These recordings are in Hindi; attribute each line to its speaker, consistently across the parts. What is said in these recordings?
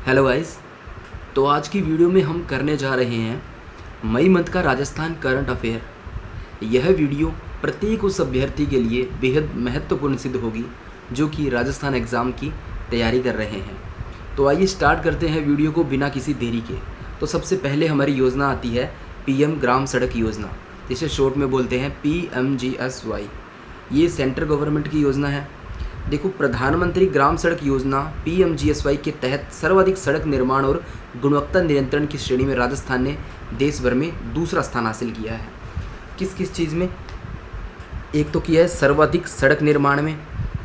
Speaker 1: Hello guys. तो आज की वीडियो में हम करने जा रहे हैं मई मंथ का राजस्थान करंट अफेयर। यह वीडियो प्रत्येक उस अभ्यर्थी के लिए बेहद महत्वपूर्ण सिद्ध होगी जो कि राजस्थान एग्ज़ाम की तैयारी कर रहे हैं। तो आइए स्टार्ट करते हैं वीडियो को बिना किसी देरी के। तो सबसे पहले हमारी योजना आती है पीएम ग्राम सड़क योजना, जिसे शॉर्ट में बोलते हैं PMGSY। ये सेंट्रल गवर्नमेंट की योजना है। देखो, प्रधानमंत्री ग्राम सड़क योजना PMGSY के तहत सर्वाधिक सड़क निर्माण और गुणवत्ता नियंत्रण की श्रेणी में राजस्थान ने देश भर में दूसरा स्थान हासिल किया है। किस किस चीज़ में? एक तो किया है सर्वाधिक सड़क निर्माण में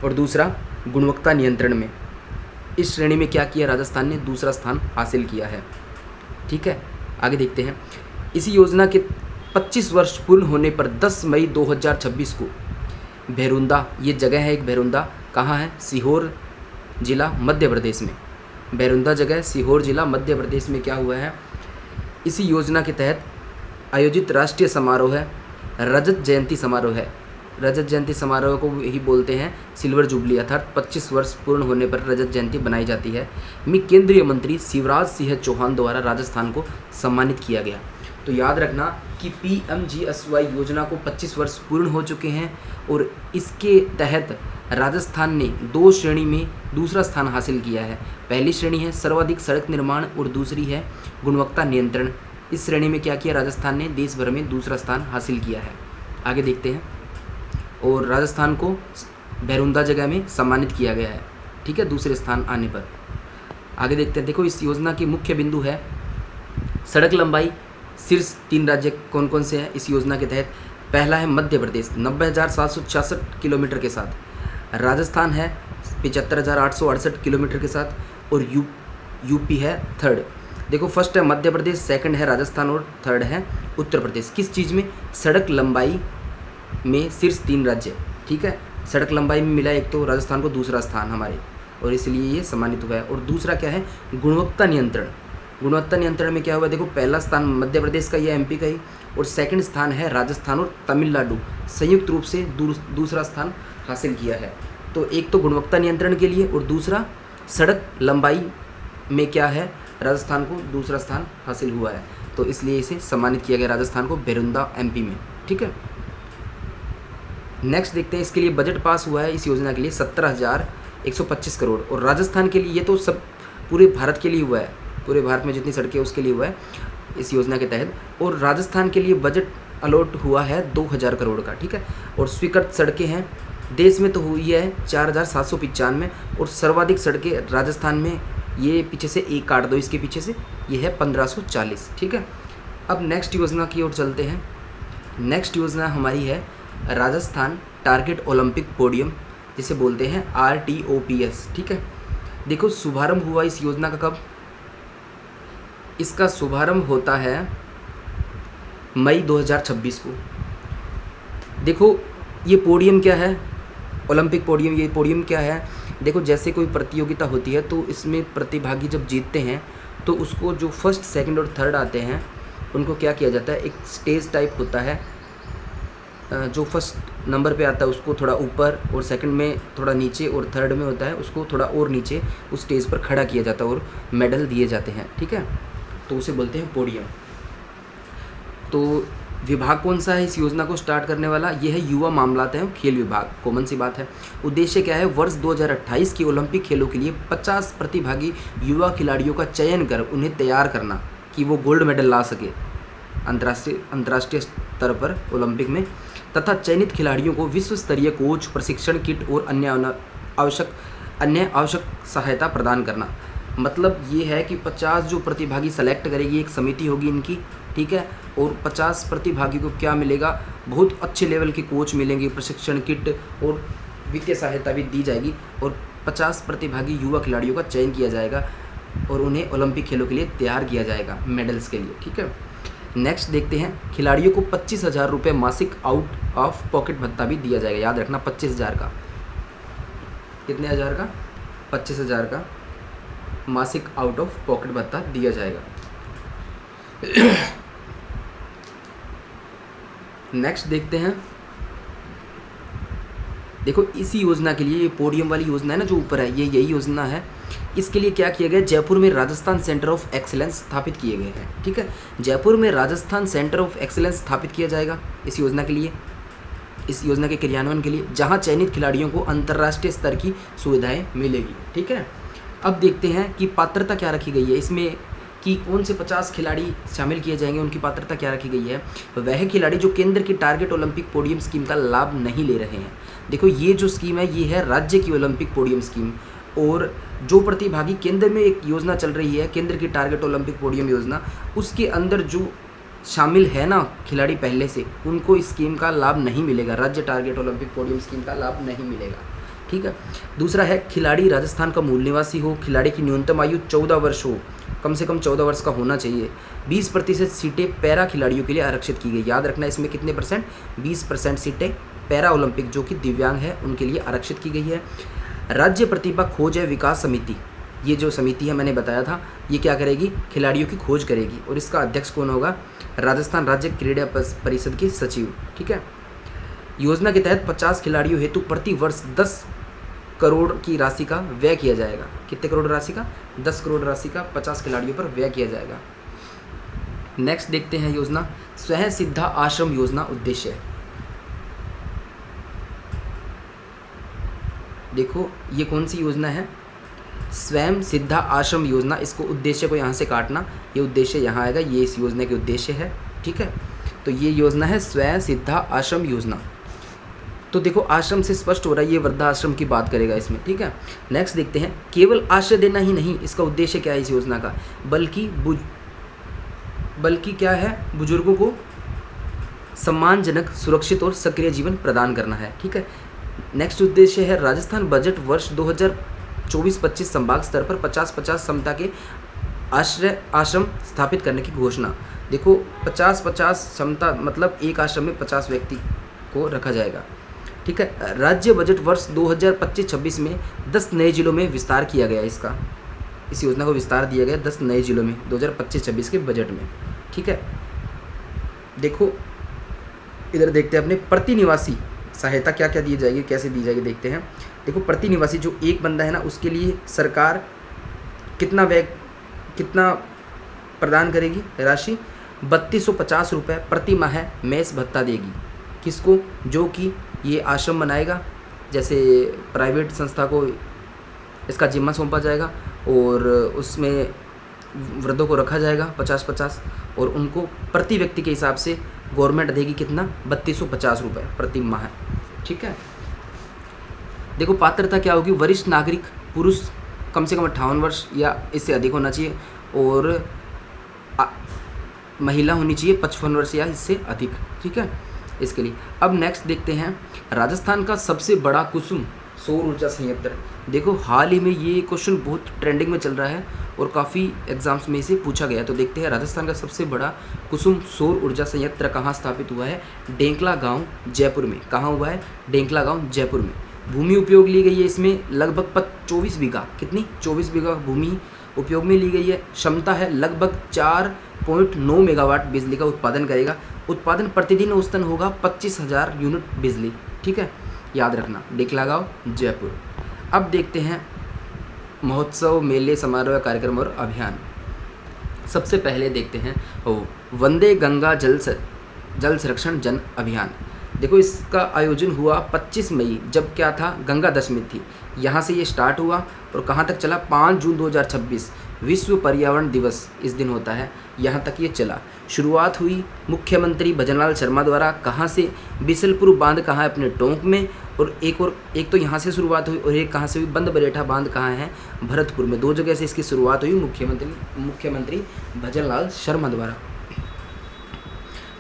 Speaker 1: और दूसरा गुणवत्ता नियंत्रण में। इस श्रेणी में क्या किया? राजस्थान ने दूसरा स्थान हासिल किया है। ठीक है, आगे देखते हैं। इसी योजना के 25 वर्ष पूर्ण होने पर 10 मई 2026 को भैरुंदा, ये जगह है एक भैरुंदा, कहाँ है? सीहोर जिला मध्य प्रदेश में। भैरुंदा जगह सीहोर जिला मध्य प्रदेश में क्या हुआ है? इसी योजना के तहत आयोजित राष्ट्रीय समारोह है रजत जयंती समारोह है। रजत जयंती समारोह को यही बोलते हैं सिल्वर जुबली, अर्थात 25 वर्ष पूर्ण होने पर रजत जयंती बनाई जाती है। में केंद्रीय मंत्री शिवराज सिंह चौहान द्वारा राजस्थान को सम्मानित किया गया। तो याद रखना कि PMGSY योजना को 25 वर्ष पूर्ण हो चुके हैं और इसके तहत राजस्थान ने 2 श्रेणी में दूसरा स्थान हासिल किया है। पहली श्रेणी है सर्वाधिक सड़क निर्माण और दूसरी है गुणवत्ता नियंत्रण। इस श्रेणी में क्या किया? राजस्थान ने देश भर में दूसरा स्थान हासिल किया है। आगे देखते हैं। और राजस्थान को भैरुंदा जगह में सम्मानित किया गया है, ठीक है, दूसरे स्थान आने पर। आगे देखते हैं। देखो, इस योजना की मुख्य बिंदु है सड़क लंबाई। शीर्ष 3 राज्य कौन कौन से हैं इस योजना के तहत? पहला है मध्य प्रदेश 90,766 किलोमीटर के साथ, राजस्थान है 75,868 किलोमीटर के साथ और यूपी है थर्ड। देखो, फर्स्ट है मध्य प्रदेश, सेकंड है राजस्थान और थर्ड है उत्तर प्रदेश। किस चीज़ में? सड़क लंबाई में शीर्ष 3 राज्य, ठीक है। सड़क लंबाई में मिला एक तो राजस्थान को दूसरा स्थान हमारे, और इसलिए ये सम्मानित हुआ है। और दूसरा क्या है? गुणवत्ता नियंत्रण। गुणवत्ता नियंत्रण में क्या हुआ? देखो, पहला स्थान मध्य प्रदेश का, ये MP का ही, और सेकंड स्थान है राजस्थान और तमिलनाडु संयुक्त रूप से दूसरा स्थान हासिल किया है। तो एक तो गुणवत्ता नियंत्रण के लिए और दूसरा सड़क लंबाई में क्या है? राजस्थान को दूसरा स्थान हासिल हुआ है, तो इसलिए इसे सम्मानित किया गया राजस्थान को भैरुंदा MP में, ठीक है। नेक्स्ट देखते हैं। इसके लिए बजट पास हुआ है इस योजना के लिए 17,125 करोड़, और राजस्थान के लिए, ये तो सब पूरे भारत के लिए हुआ है, पूरे भारत में जितनी सड़कें उसके लिए हुआ है इस योजना के तहत। और राजस्थान के लिए बजट अलॉट हुआ है 2,000 करोड़ का, ठीक है। और स्वीकृत सड़कें हैं देश में तो हुई है 4,795, और सर्वाधिक सड़कें राजस्थान में, ये पीछे से एक काट दो, इसके पीछे से, ये है 1540, ठीक है। अब नेक्स्ट योजना की ओर चलते हैं। नेक्स्ट योजना हमारी है राजस्थान टारगेट ओलंपिक पोडियम, जिसे बोलते हैं RTOPS, ठीक है। देखो, शुभारंभ हुआ इस योजना का कब? इसका शुभारंभ होता है मई 2026 को। देखो, ये पोडियम क्या है? Olympic podium. ये पोडियम क्या है? देखो, जैसे कोई प्रतियोगिता होती है तो इसमें प्रतिभागी जब जीतते हैं तो उसको जो फर्स्ट, सेकंड और थर्ड आते हैं उनको क्या किया जाता है? एक स्टेज टाइप होता है, जो फर्स्ट नंबर पे आता है उसको थोड़ा ऊपर, और सेकंड में थोड़ा नीचे, और थर्ड में होता है उसको थोड़ा और नीचे, उस स्टेज पर खड़ा किया जाता है और मेडल दिए जाते हैं, ठीक है। तो उसे बोलते हैं पोडियम। तो विभाग कौन सा है इस योजना को स्टार्ट करने वाला? ये है युवा मामलात एवं खेल विभाग। कॉमन सी बात है। उद्देश्य क्या है? वर्ष 2028 के ओलंपिक खेलों के लिए 50 प्रतिभागी युवा खिलाड़ियों का चयन कर उन्हें तैयार करना कि वो गोल्ड मेडल ला सके अंतर्राष्ट्रीय स्तर पर ओलंपिक में, तथा चयनित खिलाड़ियों को विश्व स्तरीय कोच, प्रशिक्षण किट और अन्य आवश्यक सहायता प्रदान करना। मतलब ये है कि 50 जो प्रतिभागी सेलेक्ट करेगी, एक समिति होगी इनकी, ठीक है। और 50 प्रतिभागी को क्या मिलेगा? बहुत अच्छे लेवल के कोच मिलेंगे, प्रशिक्षण किट और वित्तीय सहायता भी दी जाएगी, और 50 प्रतिभागी युवा खिलाड़ियों का चयन किया जाएगा और उन्हें ओलंपिक खेलों के लिए तैयार किया जाएगा मेडल्स के लिए, ठीक है। नेक्स्ट देखते हैं। खिलाड़ियों को 25,000 रुपये मासिक आउट ऑफ पॉकेट भत्ता भी दिया जाएगा। याद रखना, 25,000 का। कितने हज़ार का? 25,000 का मासिक आउट ऑफ पॉकेट भत्ता दिया जाएगा। नेक्स्ट देखते हैं। देखो, इसी योजना के लिए, ये पोडियम वाली योजना है ना जो ऊपर है, ये यही योजना है इसके लिए क्या किया गया, जयपुर में राजस्थान सेंटर ऑफ एक्सीलेंस स्थापित किए गए हैं। ठीक है, जयपुर में राजस्थान सेंटर ऑफ एक्सीलेंस स्थापित किया जाएगा इस योजना के लिए, इस योजना के क्रियान्वयन के लिए, जहां चयनित खिलाड़ियों को अंतर्राष्ट्रीय स्तर की सुविधाएं मिलेगी। ठीक है, अब देखते हैं कि पात्रता क्या रखी गई है इसमें, कि कौन से 50 खिलाड़ी शामिल किए जाएंगे, उनकी पात्रता क्या रखी गई है। वह खिलाड़ी जो केंद्र की टारगेट ओलंपिक पोडियम स्कीम का लाभ नहीं ले रहे हैं। देखो ये जो स्कीम है ये है राज्य की ओलंपिक पोडियम स्कीम, और जो प्रतिभागी केंद्र में एक योजना चल रही है, केंद्र की टारगेट ओलंपिक पोडियम योजना, उसके अंदर जो शामिल है ना खिलाड़ी पहले से, उनको इस स्कीम का लाभ नहीं मिलेगा, राज्य टारगेट ओलंपिक पोडियम स्कीम का लाभ नहीं मिलेगा। ठीक है, दूसरा है खिलाड़ी राजस्थान का मूल निवासी हो, खिलाड़ी की न्यूनतम आयु 14 वर्ष हो, कम से कम 14 वर्ष का होना चाहिए। 20% सीटें पैरा खिलाड़ियों के लिए आरक्षित की गई। याद रखना इसमें कितने परसेंट, 20% सीटें पैरा ओलंपिक जो कि दिव्यांग है उनके लिए आरक्षित की गई है। राज्य प्रतिभा खोज एवं विकास समिति, ये जो समिति है मैंने बताया था, ये क्या करेगी, खिलाड़ियों की खोज करेगी, और इसका अध्यक्ष कौन होगा, राजस्थान राज्य क्रीड़ा परिषद के सचिव। ठीक है, योजना के तहत 50 खिलाड़ियों हेतु प्रति वर्ष 10 करोड़ की राशि का व्यय किया जाएगा। कितने करोड़ राशि का, 10 करोड़ राशि का 50 खिलाड़ियों पर व्यय किया जाएगा। नेक्स्ट देखते हैं योजना, स्वयं सिद्धा आश्रम योजना उद्देश्य। देखो ये कौन सी योजना है, स्वयं सिद्धा आश्रम योजना। इसको उद्देश्य को यहाँ से काटना, ये उद्देश्य यहाँ आएगा, ये इस योजना के उद्देश्य है। ठीक है, तो ये योजना है स्वयं सिद्धा आश्रम योजना। तो देखो आश्रम से स्पष्ट हो रहा है ये वृद्धाश्रम की बात करेगा इसमें। ठीक है, नेक्स्ट देखते हैं, केवल आश्रय देना ही नहीं, इसका उद्देश्य क्या है इस योजना का, बल्कि क्या है, बुजुर्गों को सम्मानजनक, सुरक्षित और सक्रिय जीवन प्रदान करना है। ठीक है, नेक्स्ट उद्देश्य है राजस्थान बजट वर्ष 2024-25 संभाग स्तर पर 50-50 क्षमता के आश्रम स्थापित करने की घोषणा। देखो 50-50 क्षमता मतलब एक आश्रम में 50 व्यक्ति को रखा जाएगा। ठीक है, राज्य बजट वर्ष 2025-26 में 10 नए जिलों में विस्तार किया गया, इसका इस योजना को विस्तार दिया गया 10 नए जिलों में 2025-26 के बजट में। ठीक है, देखो इधर देखते हैं अपने प्रति निवासी सहायता क्या क्या दी जाएगी, कैसे दी जाएगी देखते हैं। देखो प्रति निवासी जो एक बंदा है ना, उसके लिए सरकार कितना प्रदान करेगी राशि, 3250 रुपये प्रति माह मेस भत्ता देगी। किसको, जो कि ये आश्रम बनाएगा, जैसे प्राइवेट संस्था को इसका जिम्मा सौंपा जाएगा और उसमें वृद्धों को रखा जाएगा 50-50, और उनको प्रति व्यक्ति के हिसाब से गवर्नमेंट देगी कितना, 3250 रुपये प्रति माह। ठीक है, देखो पात्रता क्या होगी, वरिष्ठ नागरिक पुरुष कम से कम 58 वर्ष या इससे अधिक होना चाहिए, और महिला होनी चाहिए 55 वर्ष या इससे अधिक। ठीक है, इसके लिए अब नेक्स्ट देखते हैं, राजस्थान का सबसे बड़ा कुसुम सौर ऊर्जा संयंत्र। देखो हाल ही में ये क्वेश्चन बहुत ट्रेंडिंग में चल रहा है और काफ़ी एग्जाम्स में इसे पूछा गया। तो देखते हैं राजस्थान का सबसे बड़ा कुसुम सौर ऊर्जा संयंत्र कहाँ स्थापित हुआ है, डेंकला गांव जयपुर में। कहाँ हुआ है, डेंकला गांव जयपुर में। भूमि उपयोग ली गई है इसमें लगभग 24 बीघा, कितनी, 24 बीघा भूमि उपयोग में ली गई है। क्षमता है लगभग 4.9 मेगावाट बिजली का उत्पादन करेगा। उत्पादन प्रतिदिन औसतन होगा 25,000 यूनिट बिजली। ठीक है, याद रखना, डेंकला गांव जयपुर। अब देखते हैं महोत्सव, मेले, समारोह, कार्यक्रम और अभियान। सबसे पहले देखते हैं वंदे गंगा जल संरक्षण जन अभियान। देखो इसका आयोजन हुआ 25 मई, जब क्या था, गंगा दशमी थी। यहाँ से ये स्टार्ट हुआ और कहाँ तक चला, 5 जून 2026 विश्व पर्यावरण दिवस इस दिन होता है, यहाँ तक ये चला। शुरुआत हुई मुख्यमंत्री भजनलाल शर्मा द्वारा। कहाँ से, बिसलपुर बांध कहाँ है, अपने टोंक में, और एक तो यहाँ से शुरुआत हुई और एक कहाँ से हुई, बंद बरेठा बांध कहाँ है, भरतपुर में। 2 जगह से इसकी शुरुआत हुई मुख्यमंत्री भजनलाल शर्मा द्वारा।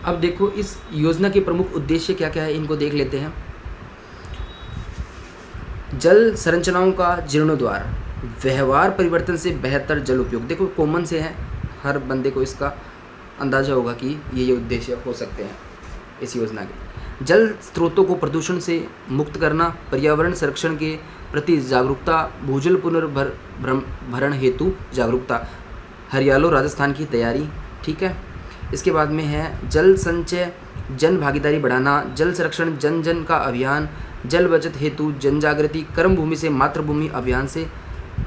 Speaker 1: अब देखो इस योजना के प्रमुख उद्देश्य क्या क्या है, इनको देख लेते हैं। जल संरचनाओं का जीर्णोद्धार, व्यवहार परिवर्तन से बेहतर जल उपयोग। देखो कॉमन से है, हर बंदे को इसका अंदाजा होगा कि ये उद्देश्य हो सकते हैं इस योजना के। जल स्रोतों को प्रदूषण से मुक्त करना, पर्यावरण संरक्षण के प्रति जागरूकता, भूजल पुनर्भरण हेतु जागरूकता, हरियालो राजस्थान की तैयारी। ठीक है, इसके बाद में है जल संचय, जन भागीदारी बढ़ाना, जल संरक्षण जन जन का अभियान, जल बचत हेतु जन जागृति, कर्म भूमि से मातृभूमि अभियान से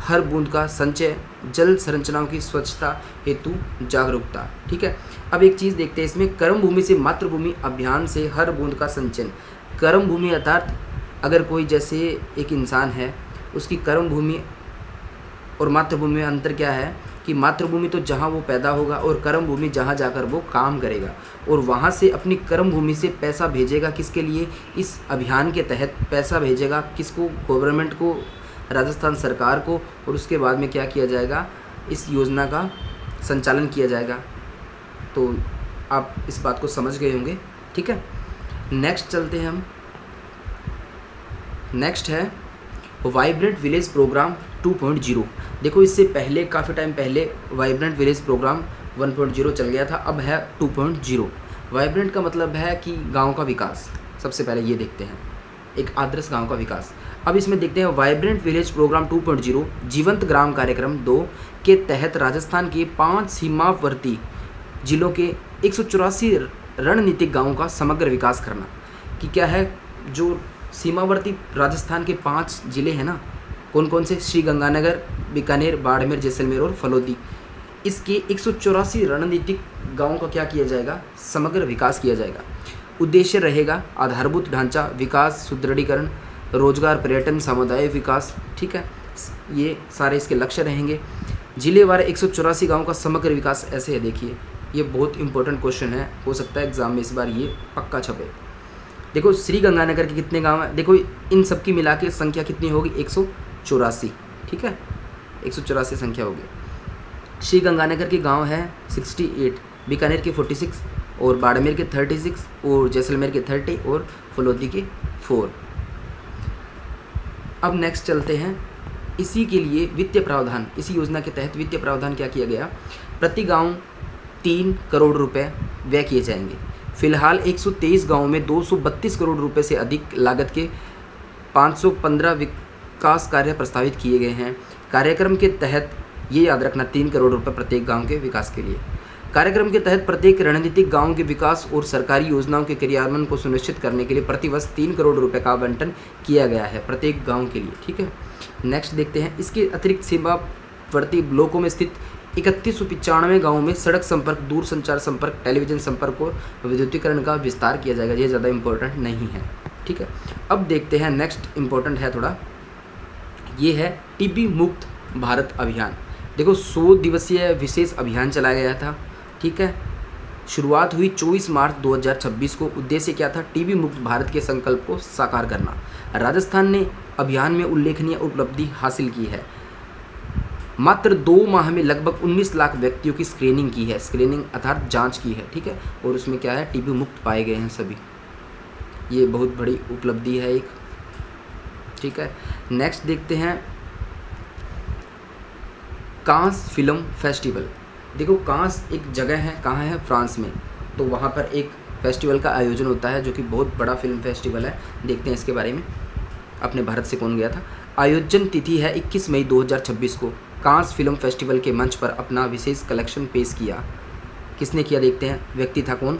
Speaker 1: हर बूंद का संचय, जल संरचनाओं की स्वच्छता हेतु जागरूकता। ठीक है, अब एक चीज़ देखते हैं इसमें, कर्म भूमि से मातृभूमि अभियान से हर बूंद का संचयन। कर्म भूमि अर्थात अगर कोई जैसे एक इंसान है, उसकी कर्म भूमि और मातृभूमि में अंतर क्या है कि मातृभूमि तो जहाँ वो पैदा होगा और कर्म भूमि जहाँ जाकर वो काम करेगा, और वहाँ से अपनी कर्म भूमि से पैसा भेजेगा किसके लिए, इस अभियान के तहत पैसा भेजेगा किसको, गवर्नमेंट को, राजस्थान सरकार को, और उसके बाद में क्या किया जाएगा, इस योजना का संचालन किया जाएगा। तो आप इस बात को समझ गए होंगे। ठीक है, नेक्स्ट चलते हैं हम। नेक्स्ट है वाइब्रेंट विलेज प्रोग्राम 2.0। देखो इससे पहले काफ़ी टाइम पहले वाइब्रेंट विलेज प्रोग्राम 1.0 चल गया था, अब है 2.0। वाइब्रेंट का मतलब है कि गांव का विकास। सबसे पहले ये देखते हैं, एक आदर्श गांव का विकास। अब इसमें देखते हैं वाइब्रेंट विलेज प्रोग्राम 2.0 जीवंत ग्राम कार्यक्रम 2 के तहत राजस्थान के 5 सीमावर्ती जिलों के 184 रणनीतिक गाँवों का समग्र विकास करना। कि क्या है, जो सीमावर्ती राजस्थान के 5 जिले हैं ना, कौन कौन से, श्री गंगानगर, बीकानेर, बाड़मेर, जैसलमेर और फलोदी, इसके 184 रणनीतिक गाँवों का क्या किया जाएगा, समग्र विकास किया जाएगा। उद्देश्य रहेगा आधारभूत ढांचा विकास, सुदृढ़ीकरण, रोजगार, पर्यटन, सामुदायिक विकास। ठीक है, ये सारे इसके लक्ष्य रहेंगे। जिलेवार 184 गाँव का समग्र विकास ऐसे है, देखिए ये बहुत इंपॉर्टेंट क्वेश्चन है, हो सकता है एग्जाम में इस बार ये पक्का छपे। देखो श्री गंगानगर के कितने गांव हैं, देखो इन सब की मिला के संख्या कितनी होगी, 184। ठीक है, 184 संख्या होगी। श्री गंगानगर के गांव है 68, बीकानेर के 46 और बाड़मेर के 36 और जैसलमेर के 30 और फलोदी के 4। अब नेक्स्ट चलते हैं, इसी के लिए वित्तीय प्रावधान, इसी योजना के तहत वित्तीय प्रावधान क्या किया गया, प्रति गांव 3 करोड़ रुपए व्यय किए जाएंगे। फिलहाल 123 गाँवों में 232 करोड़ रुपए से अधिक लागत के 515 विकास कार्य प्रस्तावित किए गए हैं। कार्यक्रम के तहत ये याद रखना 3 करोड़ रुपए प्रत्येक गांव के विकास के लिए। कार्यक्रम के तहत प्रत्येक रणनीतिक गांव के विकास और सरकारी योजनाओं के क्रियान्वयन को सुनिश्चित करने के लिए प्रतिवर्ष 3 करोड़ रुपए का आवंटन किया गया है प्रत्येक गाँव के लिए। ठीक है, नेक्स्ट देखते हैं, इसके अतिरिक्त सीमावर्ती ब्लॉकों में स्थित 3195 गाँवों में सड़क संपर्क, दूरसंचार संपर्क, टेलीविजन संपर्क और विद्युतीकरण का विस्तार किया जाएगा। ये ज़्यादा इंपॉर्टेंट नहीं है। ठीक है, अब देखते हैं नेक्स्ट इंपॉर्टेंट है थोड़ा, ये है टीबी मुक्त भारत अभियान। देखो 100 दिवसीय विशेष अभियान चलाया गया था। ठीक है, शुरुआत हुई 24 मार्च 2026 को। उद्देश्य क्या था, टीबी मुक्त भारत के संकल्प को साकार करना। राजस्थान ने अभियान में उल्लेखनीय उपलब्धि हासिल की है। मात्र 2 माह में लगभग 19 लाख व्यक्तियों की स्क्रीनिंग की है, स्क्रीनिंग अर्थात जांच की है। ठीक है, और उसमें क्या है, टीबी मुक्त पाए गए हैं सभी। ये बहुत बड़ी उपलब्धि है एक। ठीक है, नेक्स्ट देखते हैं कांस फिल्म फेस्टिवल। देखो कांस एक जगह है, कहाँ है, फ्रांस में। तो वहाँ पर एक फेस्टिवल का आयोजन होता है जो कि बहुत बड़ा फिल्म फेस्टिवल है। देखते हैं इसके बारे में, अपने भारत से कौन गया था। आयोजन तिथि है 21 मई 2026 को। कांस फिल्म फेस्टिवल के मंच पर अपना विशेष कलेक्शन पेश किया। किसने किया, देखते हैं। व्यक्ति था कौन,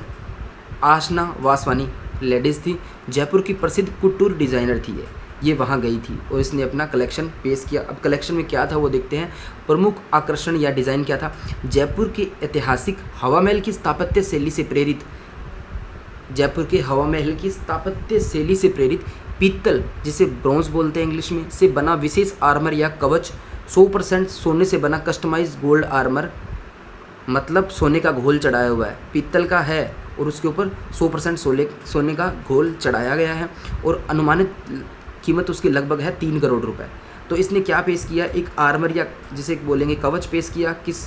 Speaker 1: आशना वासवानी लेडीज़ थी, जयपुर की प्रसिद्ध कुट्टूर डिज़ाइनर थी ये वहाँ गई थी और इसने अपना कलेक्शन पेश किया। अब कलेक्शन में क्या था वो देखते हैं। प्रमुख आकर्षण या डिज़ाइन क्या था, जयपुर के ऐतिहासिक हवा महल की स्थापत्य शैली से प्रेरित, जयपुर के हवा महल की स्थापत्य शैली से प्रेरित पीतल, जिसे ब्रॉन्ज बोलते हैं इंग्लिश में, से बना विशेष आर्मर या कवच, 100% सोने से बना कस्टमाइज गोल्ड आर्मर, मतलब सोने का घोल चढ़ाया हुआ है, पीतल का है और उसके ऊपर 100% सोने का घोल चढ़ाया गया है और अनुमानित कीमत उसकी लगभग है 3 करोड़ रुपए। तो इसने क्या पेश किया, एक आर्मर या जिसे बोलेंगे कवच पेश किया। किस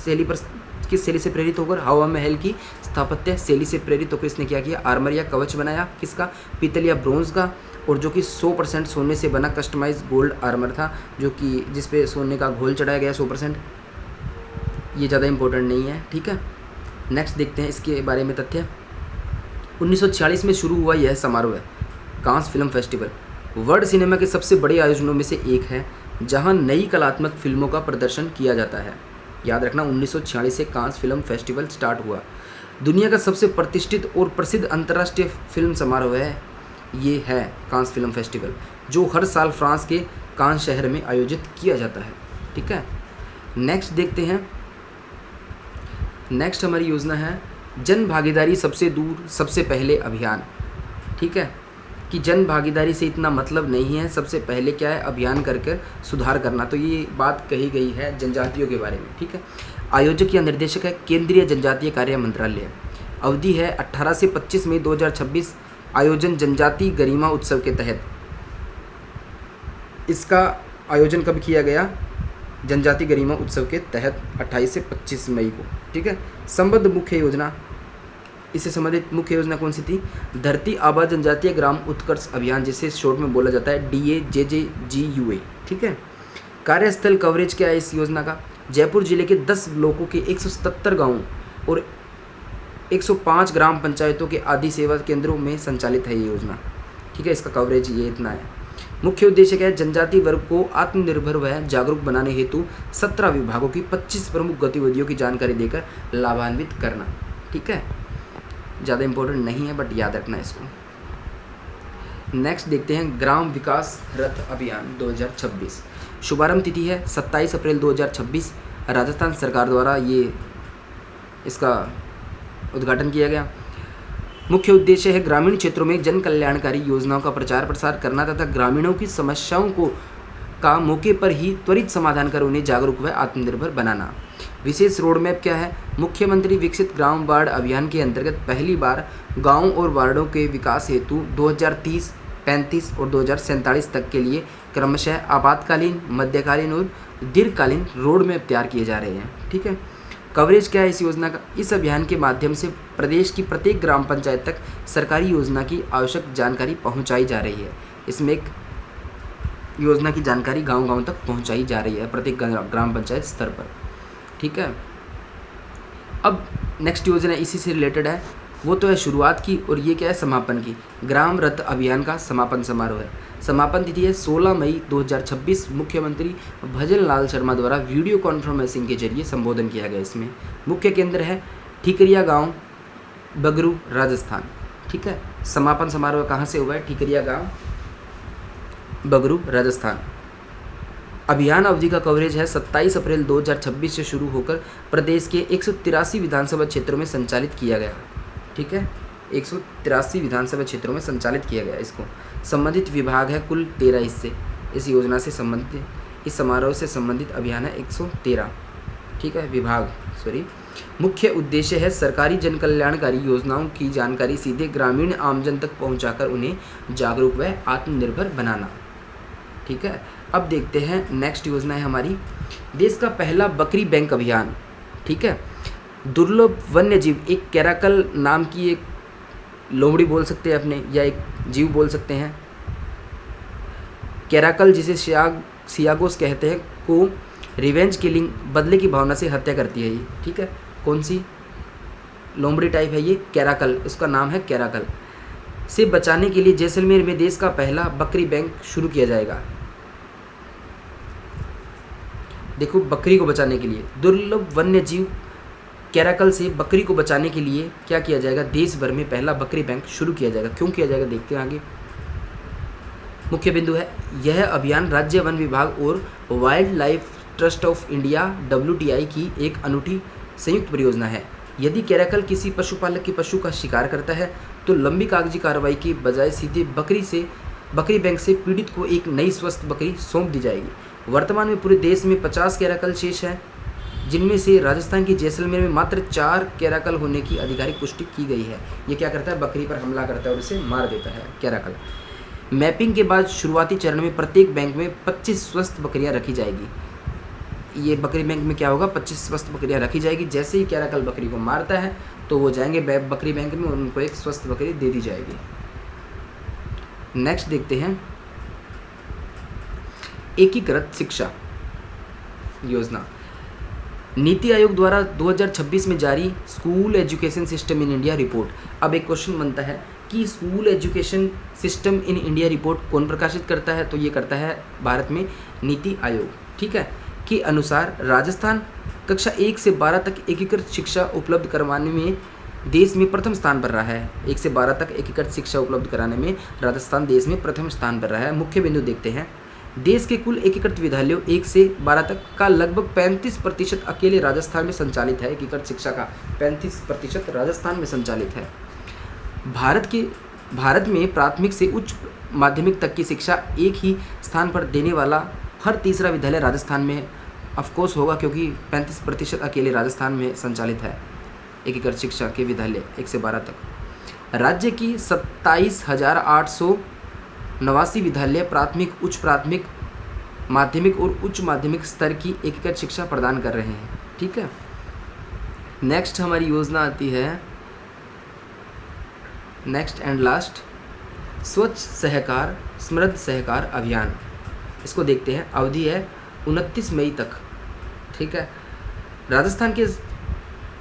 Speaker 1: शैली से प्रेरित होकर, हवा महल की स्थापत्य शैली से प्रेरित होकर इसने क्या किया, आर्मर या कवच बनाया। किसका, पीतल या ब्रोंज का, और जो कि 100% सोने से बना कस्टमाइज गोल्ड आर्मर था, जो कि जिस पे सोने का घोल चढ़ाया गया 100%। ये ज़्यादा इंपॉर्टेंट नहीं है। ठीक है, नेक्स्ट देखते हैं इसके बारे में तथ्य। 1946 में शुरू हुआ यह समारोह है Cannes film festival world cinema के सबसे बड़े आयोजनों में से एक है, जहां नई कलात्मक फिल्मों का प्रदर्शन किया जाता है। याद रखना 1946 से कांस फिल्म फेस्टिवल स्टार्ट हुआ। दुनिया का सबसे प्रतिष्ठित और प्रसिद्ध अंतर्राष्ट्रीय फिल्म समारोह है ये है कांस फिल्म फेस्टिवल, जो हर साल फ्रांस के कांस शहर में आयोजित किया जाता है। ठीक है। नेक्स्ट देखते हैं, नेक्स्ट हमारी योजना है जन भागीदारी सबसे दूर सबसे पहले अभियान। ठीक है, कि जन भागीदारी से इतना मतलब नहीं है, सबसे पहले क्या है, अभियान करके सुधार करना। तो ये बात कही गई है जनजातियों के बारे में। ठीक है, आयोजक या निर्देशक है केंद्रीय जनजातीय कार्य मंत्रालय। अवधि है 18 से 25 मई 2026। आयोजन जनजाति गरिमा उत्सव के तहत। इसका आयोजन कब किया गया, जनजाति गरिमा उत्सव के तहत 28 से 25 मई को। ठीक है, संबद्ध मुख्य योजना, इससे संबंधित मुख्य योजना कौन सी थी, धरती आबा जनजातीय ग्राम उत्कर्ष अभियान, जिसे शॉर्ट में बोला जाता है DAJJGUA। ठीक है, कार्यस्थल कवरेज क्या है इस योजना का, जयपुर जिले के 10 ब्लॉकों के 177 गाँवों और 105 ग्राम पंचायतों के आदि सेवा केंद्रों में संचालित है ये योजना। ठीक है, इसका कवरेज ये इतना है। मुख्य उद्देश्य क्या है, जनजाति वर्ग को आत्मनिर्भर व जागरूक बनाने हेतु 17 विभागों की 25 प्रमुख गतिविधियों की जानकारी देकर लाभान्वित करना। ठीक है, ज़्यादा इम्पोर्टेंट नहीं है बट याद रखना इसको। नेक्स्ट देखते हैं ग्राम विकास रथ अभियान 2026। शुभारंभ तिथि है 27 अप्रैल 2026। राजस्थान सरकार द्वारा ये इसका उद्घाटन किया गया। मुख्य उद्देश्य है ग्रामीण क्षेत्रों में जन कल्याणकारी योजनाओं का प्रचार प्रसार करना तथा ग्रामीणों की समस्याओं को का मौके पर ही त्वरित समाधान कर उन्हें जागरूक व आत्मनिर्भर बनाना। विशेष रोड मैप क्या है, मुख्यमंत्री विकसित ग्राम वार्ड अभियान के अंतर्गत पहली बार गाँव और वार्डों के विकास हेतु 2030, 35 और 2047 तक के लिए क्रमशः आपातकालीन, मध्यकालीन और दीर्घकालीन रोड मैप तैयार किए जा रहे हैं। ठीक है, कवरेज क्या है इस योजना का, इस अभियान के माध्यम से प्रदेश की प्रत्येक ग्राम पंचायत तक सरकारी योजना की आवश्यक जानकारी पहुंचाई जा रही है। इसमें एक योजना की जानकारी गांव-गांव तक पहुंचाई जा रही है प्रत्येक ग्राम पंचायत स्तर पर। ठीक है, अब नेक्स्ट योजना इसी से रिलेटेड है, वो तो है शुरुआत की और ये क्या है, समापन की। ग्राम रथ अभियान का समापन समारोह है। समापन तिथि है 16 मई 2026। मुख्यमंत्री भजन लाल शर्मा द्वारा वीडियो कॉन्फ्रेंसिंग के जरिए संबोधन किया गया। इसमें मुख्य केंद्र है ठीकरिया गांव, बगरू, राजस्थान। ठीक है, समापन समारोह कहाँ से हुआ है, ठीकरिया गांव, बगरू, राजस्थान। अभियान अवधि का कवरेज है 27 अप्रैल 2026 से शुरू होकर प्रदेश के 183 विधानसभा क्षेत्रों में संचालित किया गया। ठीक है, 183 विधानसभा क्षेत्रों में संचालित किया गया इसको। संबंधित विभाग है कुल 13 हिस्से। इस योजना से संबंधित, इस समारोह से संबंधित अभियान है 113। ठीक है, विभाग मुख्य उद्देश्य है सरकारी जन कल्याणकारी योजनाओं की जानकारी सीधे ग्रामीण आमजन तक पहुंचाकर उन्हें जागरूक व आत्मनिर्भर बनाना। ठीक है, अब देखते हैं नेक्स्ट योजना है हमारी देश का पहला बकरी बैंक अभियान। ठीक है, दुर्लभ वन्य जीव, एक कैराकल नाम की एक लोमड़ी बोल सकते हैं अपने, या एक जीव बोल सकते हैं, कैराकल जिसे सियागोस कहते हैं, को रिवेंज किलिंग, बदले की भावना से हत्या करती है ये। ठीक है, कौन सी लोमड़ी टाइप है ये, कैराकल, उसका नाम है कैराकल। से बचाने के लिए जैसलमेर में देश का पहला बकरी बैंक शुरू किया जाएगा। देखो, बकरी को बचाने के लिए, दुर्लभ वन्य जीव कैराकल से बकरी को बचाने के लिए क्या किया जाएगा, देश भर में पहला बकरी बैंक शुरू किया जाएगा। क्यों किया जाएगा, देखते हैं आगे। मुख्य बिंदु है, यह अभियान राज्य वन विभाग और wild life trust of India WTI की एक अनूठी संयुक्त परियोजना है। यदि कैराकल किसी पशुपालक के पशु का शिकार करता है तो लंबी कागजी कार्रवाई के बजाय सीधे बकरी बैंक से पीड़ित को एक नई स्वस्थ बकरी सौंप दी जाएगी। वर्तमान में पूरे देश में 50 कैराकल शेष है, जिनमें से राजस्थान की जैसलमेर में मात्र 4 कैराकल होने की आधिकारिक पुष्टि की गई है। ये क्या करता है, बकरी पर हमला करता है और उसे मार देता है कैराकल। मैपिंग के बाद शुरुआती चरण में प्रत्येक बैंक में 25 स्वस्थ बकरियां रखी जाएगी। ये बकरी बैंक में क्या होगा, 25 स्वस्थ बकरियां रखी जाएगी। जैसे ही कैराकल बकरी को मारता है तो वो जाएंगे बकरी बैंक में, उनको एक स्वस्थ बकरी दे दी जाएगी। नेक्स्ट देखते हैं एकीकृत शिक्षा योजना। नीति आयोग द्वारा 2026 में जारी school education system in India report. अब एक क्वेश्चन बनता है कि school education system in India report कौन प्रकाशित करता है, तो ये करता है भारत में नीति आयोग। ठीक है, के अनुसार राजस्थान कक्षा 1 से 12 तक एकीकृत शिक्षा उपलब्ध करवाने में देश में प्रथम स्थान पर रहा है। 1 से 12 तक एकीकृत शिक्षा उपलब्ध कराने में राजस्थान देश में प्रथम स्थान पर रहा है। मुख्य बिंदु देखते हैं, देश के कुल एकीकृत विद्यालयों 1 से 12 तक का लगभग 35% अकेले राजस्थान में संचालित है। एकीकृत शिक्षा का 35% राजस्थान में संचालित है। भारत में प्राथमिक से उच्च माध्यमिक तक की शिक्षा एक ही स्थान पर देने वाला हर तीसरा विद्यालय राजस्थान में ऑफकोर्स होगा, क्योंकि 35% अकेले राजस्थान में संचालित है एकीकृत शिक्षा के विद्यालय 1 से 12 तक। राज्य की 27,889 विद्यालय प्राथमिक, उच्च प्राथमिक, माध्यमिक और उच्च माध्यमिक स्तर की एकीकृत शिक्षा प्रदान कर रहे हैं। ठीक है, नेक्स्ट हमारी योजना आती है, नेक्स्ट एंड लास्ट, स्वच्छ सहकार समृद्ध सहकार अभियान। इसको देखते हैं। अवधि है 29 मई तक। ठीक है, राजस्थान के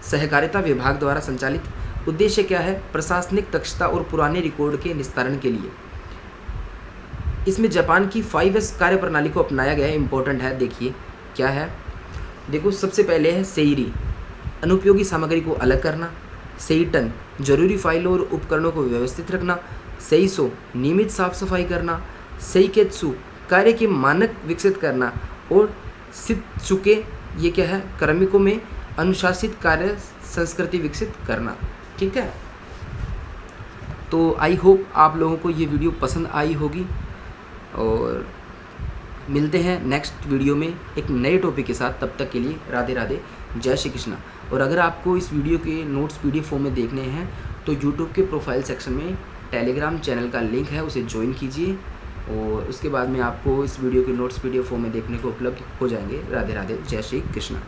Speaker 1: सहकारिता विभाग द्वारा संचालित। उद्देश्य क्या है? प्रशासनिक दक्षता और पुराने रिकॉर्ड के निस्तारण के लिए। इसमें जापान की 5S कार्य प्रणाली को अपनाया गया है। इंपॉर्टेंट है, देखिए क्या है। देखो, सबसे पहले है सेईरी, अनुपयोगी सामग्री को अलग करना। सेईटन, जरूरी फाइलों और उपकरणों को व्यवस्थित रखना। सेईसो, नियमित साफ सफाई करना। सेईकेत्सु, कार्य के मानक विकसित करना। और शित्सुके, ये क्या है? कार्मिकों में अनुशासित कार्य संस्कृति विकसित करना। ठीक है, तो आई होप आप लोगों को ये वीडियो पसंद आई होगी, और मिलते हैं नेक्स्ट वीडियो में एक नए टॉपिक के साथ। तब तक के लिए राधे राधे, जय श्री कृष्णा। और अगर आपको इस वीडियो के नोट्स PDF फॉर्म में देखने हैं तो यूट्यूब के प्रोफाइल सेक्शन में टेलीग्राम चैनल का लिंक है, उसे ज्वाइन कीजिए, और उसके बाद में आपको इस वीडियो के नोट्स PDF फॉर्म में देखने को उपलब्ध हो जाएंगे। राधे राधे, जय श्री कृष्णा।